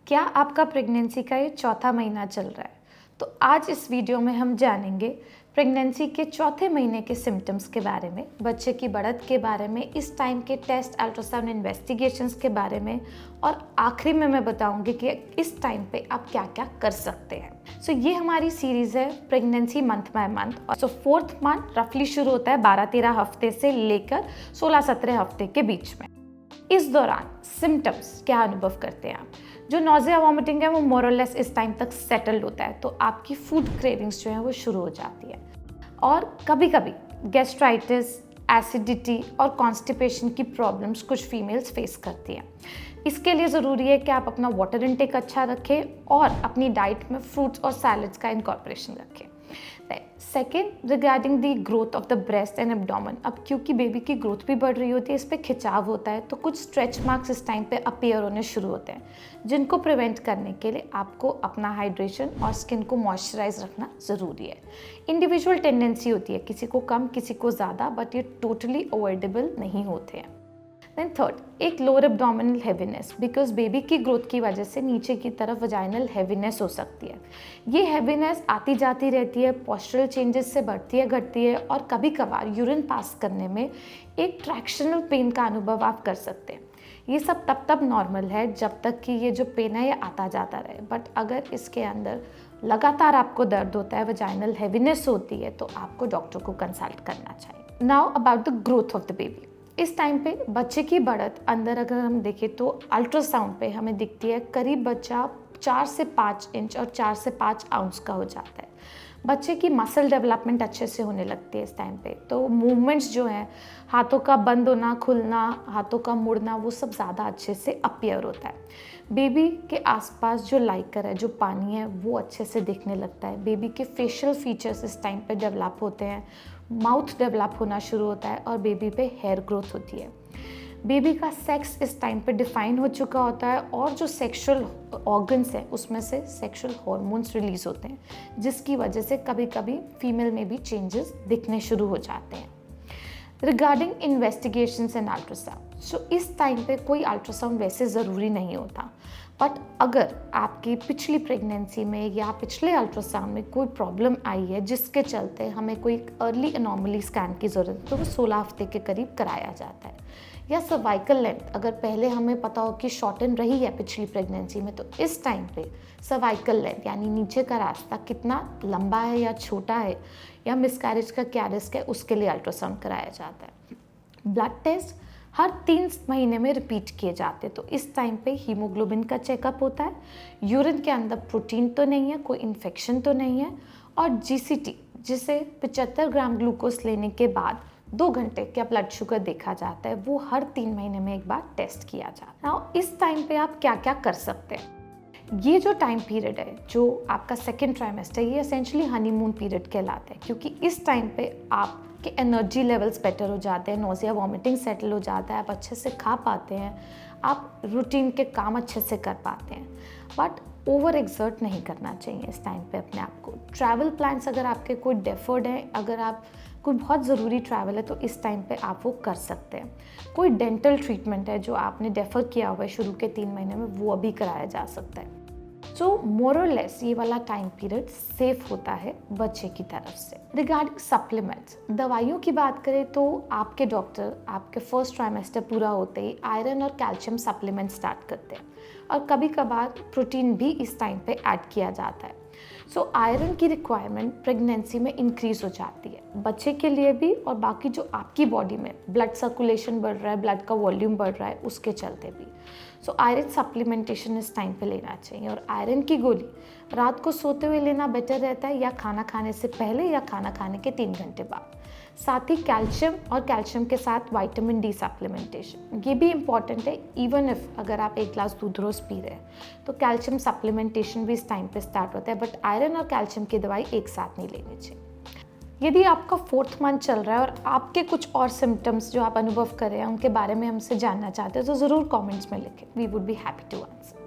क्या आपका प्रेगनेंसी का ये चौथा महीना चल रहा है? तो आज इस वीडियो में हम जानेंगे प्रेगनेंसी के चौथे महीने के सिम्टम्स के बारे में, बच्चे की बढ़त के बारे में, इस टाइम के टेस्ट अल्ट्रासाउंड इन्वेस्टिगेशंस के बारे में और आखिरी में मैं बताऊंगी कि इस टाइम पे आप क्या क्या कर सकते हैं। सो ये हमारी सीरीज़ है प्रेगनेंसी मंथ बाय मंथ। और सो फोर्थ मंथ रफली शुरू होता है 12-13 हफ्ते से लेकर 16-17 हफ्ते के बीच में। इस दौरान सिम्टम्स क्या अनुभव करते हैं आप? जो नोज़िया वॉमिटिंग है वो मोर और लेस इस टाइम तक सेटल्ड होता है, तो आपकी फूड क्रेविंग्स जो है वो शुरू हो जाती है। और कभी कभी गैस्ट्राइटिस, एसिडिटी और कॉन्स्टिपेशन की प्रॉब्लम्स कुछ फीमेल्स फेस करती हैं। इसके लिए ज़रूरी है कि आप अपना वाटर इनटेक अच्छा रखें और अपनी डाइट में फ्रूट्स और सैलड्स का इनकॉर्पोरेशन रखें। Second, regarding the growth of the breast and abdomen, अब क्योंकि बेबी की ग्रोथ भी बढ़ रही होती है, इस पर खिंचाव होता है, तो कुछ स्ट्रेच मार्क्स इस टाइम पे अपीयर होने शुरू होते हैं, जिनको प्रिवेंट करने के लिए आपको अपना हाइड्रेशन और स्किन को मॉइस्चराइज रखना ज़रूरी है। इंडिविजुअल टेंडेंसी होती है, किसी को कम किसी को ज़्यादा, बट ये टोटली अवॉइडेबल नहीं होते हैं। देन थर्ड, एक lower abdominal heaviness, because baby की ग्रोथ की वजह से नीचे की तरफ वजाइनल हैवीनेस हो सकती है। ये हैवीनेस आती जाती रहती है, पोस्चरल चेंजेस से बढ़ती है घटती है, और कभी कभार यूरिन पास करने में एक ट्रैक्शनल पेन का अनुभव आप कर सकते हैं। ये सब तब नॉर्मल है जब तक कि ये जो पेन है ये आता जाता रहे, बट अगर इसके अंदर लगातार आपको दर्द होता है, वजाइनल हैवीनेस होती है, तो आपको डॉक्टर को कंसल्ट करना चाहिए। Now about the growth of the baby. इस टाइम पे बच्चे की बढ़त अंदर अगर हम देखें तो अल्ट्रासाउंड पे हमें दिखती है करीब बच्चा 4 से 5 इंच और 4 से 5 आउंस का हो जाता है। बच्चे की मसल डेवलपमेंट अच्छे से होने लगती है इस टाइम पे, तो मूवमेंट्स जो हैं, हाथों का बंद होना खुलना, हाथों का मुड़ना, वो सब ज़्यादा अच्छे से अपीयर होता है। बेबी के आसपास जो लाइकर है, जो पानी है, वो अच्छे से दिखने लगता है। बेबी के फेशियल फीचर्स इस टाइम पे डेवलप होते हैं, माउथ डेवलप होना शुरू होता है और बेबी पे हेयर ग्रोथ होती है। बेबी का सेक्स इस टाइम पे डिफाइन हो चुका होता है और जो सेक्सुअल ऑर्गन्स हैं उसमें से सेक्सुअल हार्मोन्स रिलीज होते हैं, जिसकी वजह से कभी कभी फीमेल में भी चेंजेस दिखने शुरू हो जाते हैं। रिगार्डिंग इन्वेस्टिगेशंस एंड अल्ट्रासाउंड, सो इस टाइम पे कोई अल्ट्रासाउंड वैसे ज़रूरी नहीं होता, बट अगर आपकी पिछली प्रेगनेंसी में या पिछले अल्ट्रासाउंड में कोई प्रॉब्लम आई है जिसके चलते हमें कोई अर्ली एनॉमली स्कैन की ज़रूरत है, तो वो 16 हफ्ते के करीब कराया जाता है। या सर्वाइकल लेंथ, अगर पहले हमें पता हो कि शॉर्टन रही है पिछली प्रेगनेंसी में, तो इस टाइम पे सर्वाइकल लेंथ यानी नीचे का रास्ता कितना लंबा है या छोटा है, या मिसकैरेज का क्या रिस्क है, उसके लिए अल्ट्रासाउंड कराया जाता है। ब्लड टेस्ट हर 3 महीने में रिपीट किए जाते हैं, तो इस टाइम पे हीमोग्लोबिन का चेकअप होता है, यूरिन के अंदर प्रोटीन तो नहीं है, कोई इन्फेक्शन तो नहीं है, और जीसीटी जिसे 75 ग्राम ग्लूकोज लेने के बाद 2 घंटे का ब्लड शुगर देखा जाता है, वो हर 3 महीने में एक बार टेस्ट किया जाता है। नाउ इस टाइम पे आप क्या क्या कर सकते हैं? ये जो टाइम पीरियड है, जो आपका सेकेंड ट्राइमेस्टर, ये एसेंशली हनीमून पीरियड कहलाता है, क्योंकि इस टाइम पे आपके एनर्जी लेवल्स बेटर हो जाते हैं, नोज़िया वॉमिटिंग सेटल हो जाता है, आप अच्छे से खा पाते हैं, आप रूटीन के काम अच्छे से कर पाते हैं, बट ओवर एक्सर्ट नहीं करना चाहिए इस टाइम पे अपने आप को। ट्रैवल प्लान्स अगर आपके कोई डेफर्ड हैं, अगर आप कोई बहुत ज़रूरी ट्रैवल है, तो इस टाइम पे आप वो कर सकते हैं। कोई डेंटल ट्रीटमेंट है जो आपने डेफर किया हुआ है शुरू के 3 महीने में, वो अभी कराया जा सकता है। सो मोर और लेस ये वाला टाइम पीरियड सेफ होता है बच्चे की तरफ से। रिगार्डिंग सप्लीमेंट्स, दवाइयों की बात करें तो आपके डॉक्टर आपके फर्स्ट ट्राइमेस्टर पूरा होते ही आयरन और कैल्शियम सप्लीमेंट स्टार्ट करते हैं, और कभी कभार प्रोटीन भी इस टाइम पे ऐड किया जाता है। सो आयरन की रिक्वायरमेंट प्रेगनेंसी में इंक्रीज हो जाती है, बच्चे के लिए भी और बाकी जो आपकी बॉडी में ब्लड सर्कुलेशन बढ़ रहा है, ब्लड का वॉल्यूम बढ़ रहा है, उसके चलते भी। सो आयरन सप्लीमेंटेशन इस टाइम पे लेना चाहिए, और आयरन की गोली रात को सोते हुए लेना बेटर रहता है, या खाना खाने से पहले या खाना खाने के 3 घंटे बाद। साथ ही कैल्शियम और कैल्शियम के साथ विटामिन डी सप्लीमेंटेशन, ये भी इंपॉर्टेंट है। इवन इफ अगर आप 1 ग्लास दूध रोज पी रहे हैं, तो कैल्शियम सप्लीमेंटेशन भी इस टाइम पे स्टार्ट होता है, बट आयरन और कैल्शियम की दवाई एक साथ नहीं लेनी चाहिए। यदि आपका 4th मंथ चल रहा है और आपके कुछ और सिम्टम्स जो आप अनुभव कर रहे हैं उनके बारे में हमसे जानना चाहते हैं, तो ज़रूर कमेंट्स में लिखें। We would be happy to answer.